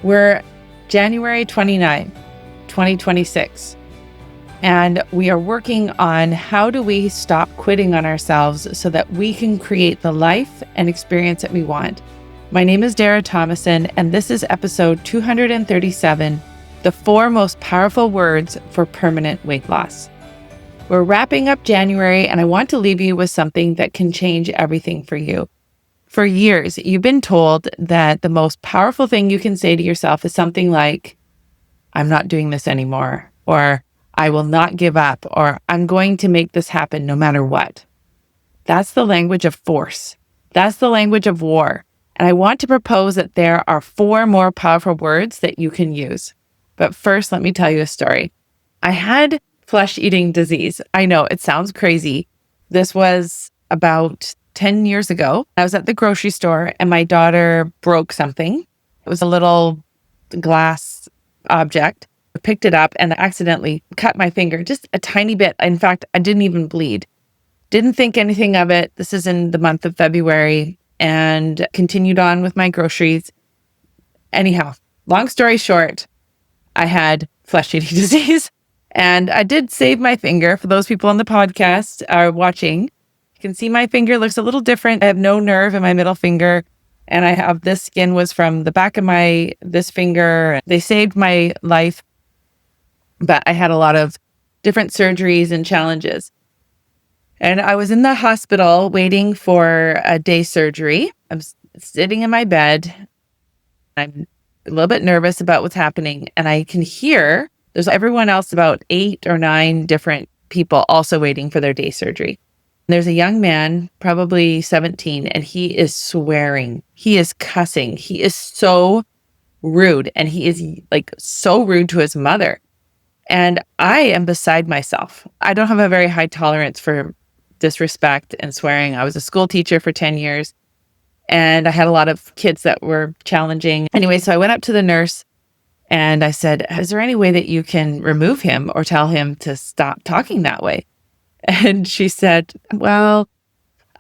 We're January 29th, 2026, and we are working on how do we stop quitting on ourselves so that we can create the life and experience that we want. My name is Dara Thomason, and this is episode 237, the 4 most powerful words for permanent weight loss. We're wrapping up January, and I want to leave you with something that can change everything for you. For years, you've been told that the most powerful thing you can say to yourself is something like, I'm not doing this anymore, or I will not give up, or I'm going to make this happen no matter what. That's the language of force. That's the language of war. And I want to propose that there are 4 more powerful words that you can use. But first, let me tell you a story. I had flesh-eating disease. I know it sounds crazy. This was about 10 years ago. I was at the grocery store and my daughter broke something. It was a little glass object. I picked it up and accidentally cut my finger just a tiny bit. In fact, I didn't even bleed. Didn't think anything of it. This is in the month of February and continued on with my groceries. Anyhow, long story short, I had flesh-eating disease and I did save my finger. For those people on the podcast are watching, you can see my finger looks a little different. I have no nerve in my middle finger, and I have this skin was from the back of this finger. They saved my life, but I had a lot of different surgeries and challenges. And I was in the hospital waiting for a day surgery. I'm sitting in my bed. I'm a little bit nervous about what's happening, and I can hear there's everyone else, about 8 or 9 different people also waiting for their day surgery. There's a young man, probably 17, and he is swearing. He is cussing. He is so rude, and he is like so rude to his mother. And I am beside myself. I don't have a very high tolerance for disrespect and swearing. I was a school teacher for 10 years, and I had a lot of kids that were challenging. Anyway, so I went up to the nurse and I said, is there any way that you can remove him or tell him to stop talking that way? And she said, well,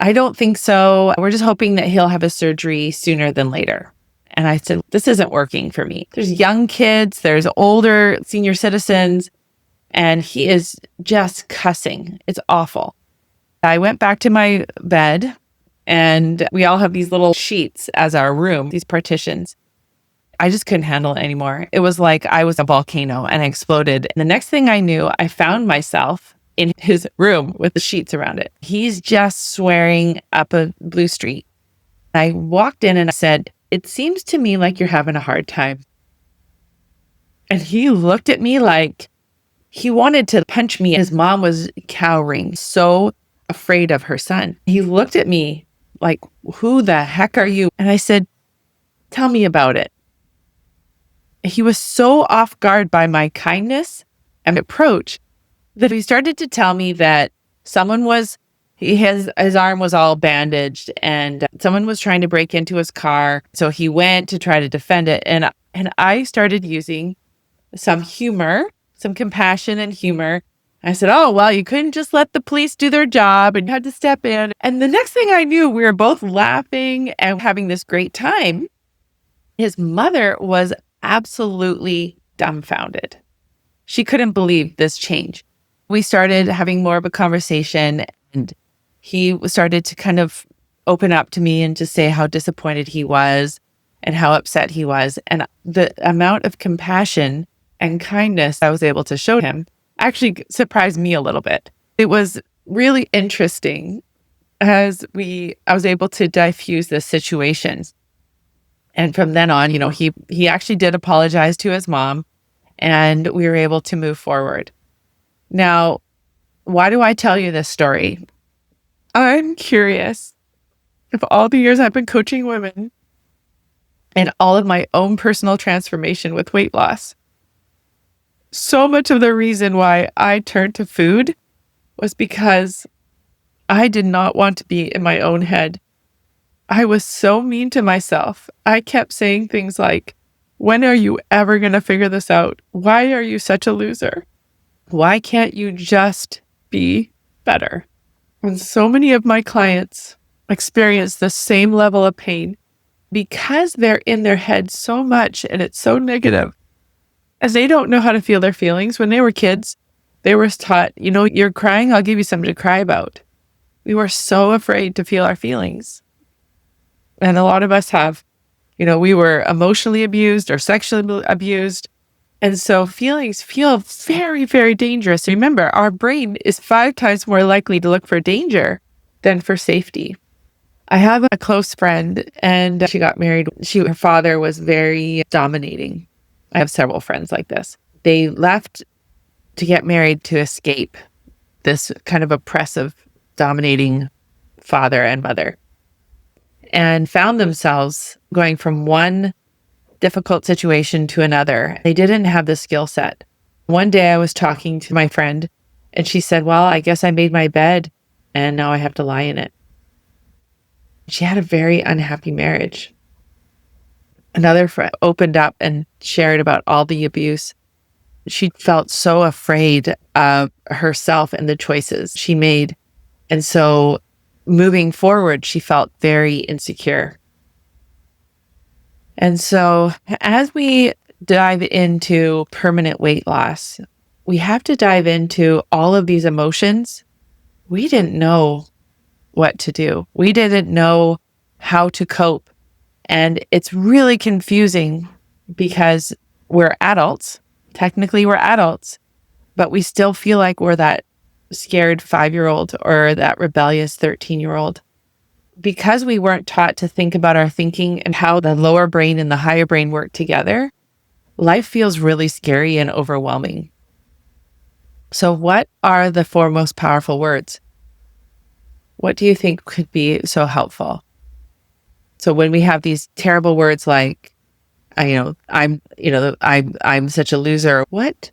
I don't think so. We're just hoping that he'll have a surgery sooner than later. And I said, this isn't working for me. There's young kids, there's older senior citizens, and he is just cussing. It's awful. I went back to my bed, and we all have these little sheets as our room, these partitions. I just couldn't handle it anymore. It was like I was a volcano and I exploded. And the next thing I knew, I found myself in his room with the sheets around it. He's just swearing up a blue street. I walked in and I said, it seems to me like you're having a hard time. And he looked at me like he wanted to punch me. His mom was cowering, so afraid of her son. He looked at me like, who the heck are you? And I said, tell me about it. He was so off guard by my kindness and approach that he started to tell me that his arm was all bandaged and someone was trying to break into his car. So he went to try to defend it. And I started using some humor, some compassion and humor. I said, oh, well, you couldn't just let the police do their job and you had to step in. And the next thing I knew, we were both laughing and having this great time. His mother was absolutely dumbfounded. She couldn't believe this change. We started having more of a conversation, and he started to kind of open up to me and just say how disappointed he was and how upset he was. And the amount of compassion and kindness I was able to show him actually surprised me a little bit. It was really interesting as I was able to diffuse this situation. And from then on, he actually did apologize to his mom, and we were able to move forward. Now, why do I tell you this story? I'm curious if all the years I've been coaching women and all of my own personal transformation with weight loss, so much of the reason why I turned to food was because I did not want to be in my own head. I was so mean to myself. I kept saying things like, when are you ever going to figure this out? Why are you such a loser? Why can't you just be better? And so many of my clients experience the same level of pain because they're in their head so much and it's so negative, as they don't know how to feel their feelings. When they were kids, they were taught, you're crying, I'll give you something to cry about. We were so afraid to feel our feelings. And a lot of us have, we were emotionally abused or sexually abused. And so feelings feel very, very dangerous. Remember, our brain is 5 times more likely to look for danger than for safety. I have a close friend and she got married. Her father was very dominating. I have several friends like this. They left to get married to escape this kind of oppressive, dominating father and mother, and found themselves going from one difficult situation to another. They didn't have the skill set. One day I was talking to my friend and she said, well, I guess I made my bed and now I have to lie in it. She had a very unhappy marriage. Another friend opened up and shared about all the abuse. She felt so afraid of herself and the choices she made. And so moving forward, she felt very insecure. And so as we dive into permanent weight loss, we have to dive into all of these emotions. We didn't know what to do. We didn't know how to cope. And it's really confusing because we're adults. Technically, we're adults, but we still feel like we're that scared 5-year-old or that rebellious 13-year-old. Because we weren't taught to think about our thinking and how the lower brain and the higher brain work together, life feels really scary and overwhelming. So what are the 4 most powerful words? What do you think could be so helpful? So when we have these terrible words like, I'm such a loser, what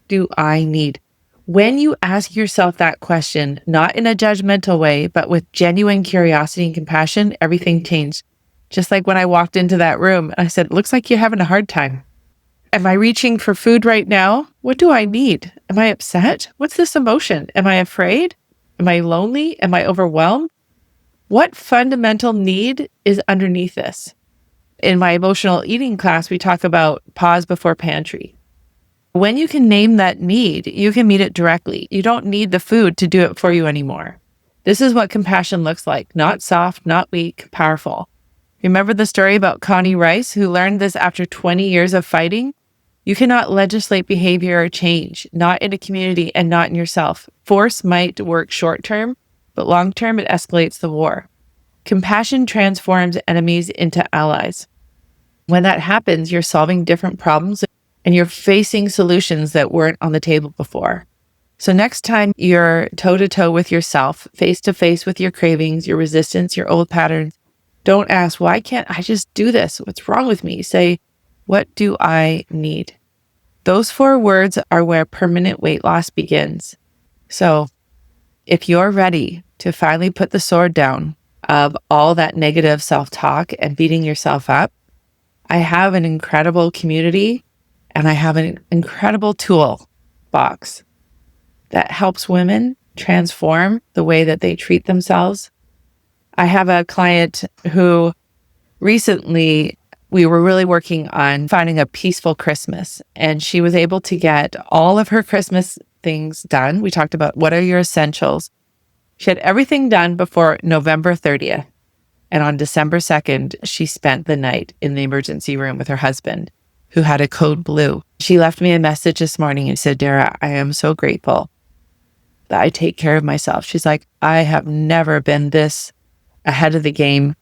do I need? When you ask yourself that question, not in a judgmental way, but with genuine curiosity and compassion, everything changed. Just like when I walked into that room and I said, it looks like you're having a hard time. Am I reaching for food right now? What do I need? Am I upset? What's this emotion? Am I afraid? Am I lonely? Am I overwhelmed? What fundamental need is underneath this? In my emotional eating class, we talk about pause before pantry. When you can name that need, you can meet it directly. You don't need the food to do it for you anymore. This is what compassion looks like. Not soft, not weak, powerful. Remember the story about Connie Rice, who learned this after 20 years of fighting? You cannot legislate behavior or change, not in a community and not in yourself. Force might work short term, but long term, it escalates the war. Compassion transforms enemies into allies. When that happens, you're solving different problems and you're facing solutions that weren't on the table before. So next time you're toe-to-toe with yourself, face-to-face with your cravings, your resistance, your old patterns, don't ask, why can't I just do this? What's wrong with me? Say, what do I need? Those 4 words are where permanent weight loss begins. So if you're ready to finally put the sword down of all that negative self-talk and beating yourself up, I have an incredible community and I have an incredible tool box that helps women transform the way that they treat themselves. I have a client who recently, we were really working on finding a peaceful Christmas, and she was able to get all of her Christmas things done. We talked about what are your essentials. She had everything done before November 30th. And on December 2nd, she spent the night in the emergency room with her husband, who had a code blue. She left me a message this morning and said, Dara, I am so grateful that I take care of myself. She's like, I have never been this ahead of the game.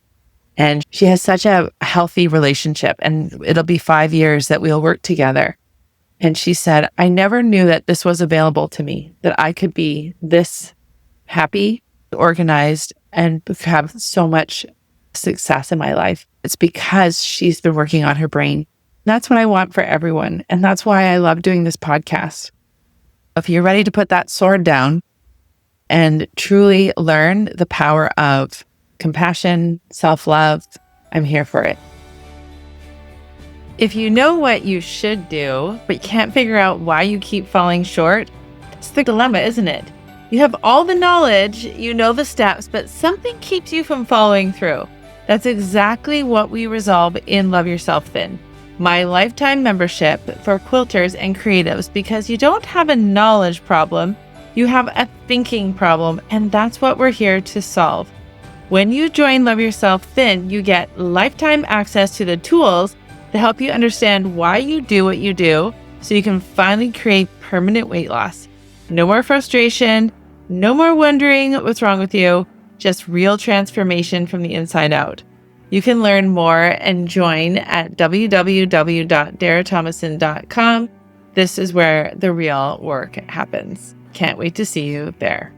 And she has such a healthy relationship, and it'll be 5 years that we'll work together. And she said, I never knew that this was available to me, that I could be this happy, organized, and have so much success in my life. It's because she's been working on her brain. That's what I want for everyone. And that's why I love doing this podcast. If you're ready to put that sword down and truly learn the power of compassion, self-love, I'm here for it. If you know what you should do, but you can't figure out why you keep falling short, that's the dilemma, isn't it? You have all the knowledge, you know the steps, but something keeps you from following through. That's exactly what we resolve in Love Yourself Thin, my lifetime membership for quilters and creatives, because you don't have a knowledge problem, you have a thinking problem, and that's what we're here to solve. When you join Love Yourself Thin, you get lifetime access to the tools to help you understand why you do what you do so you can finally create permanent weight loss. No more frustration, no more wondering what's wrong with you, just real transformation from the inside out. You can learn more and join at www.darathomason.com. This is where the real work happens. Can't wait to see you there.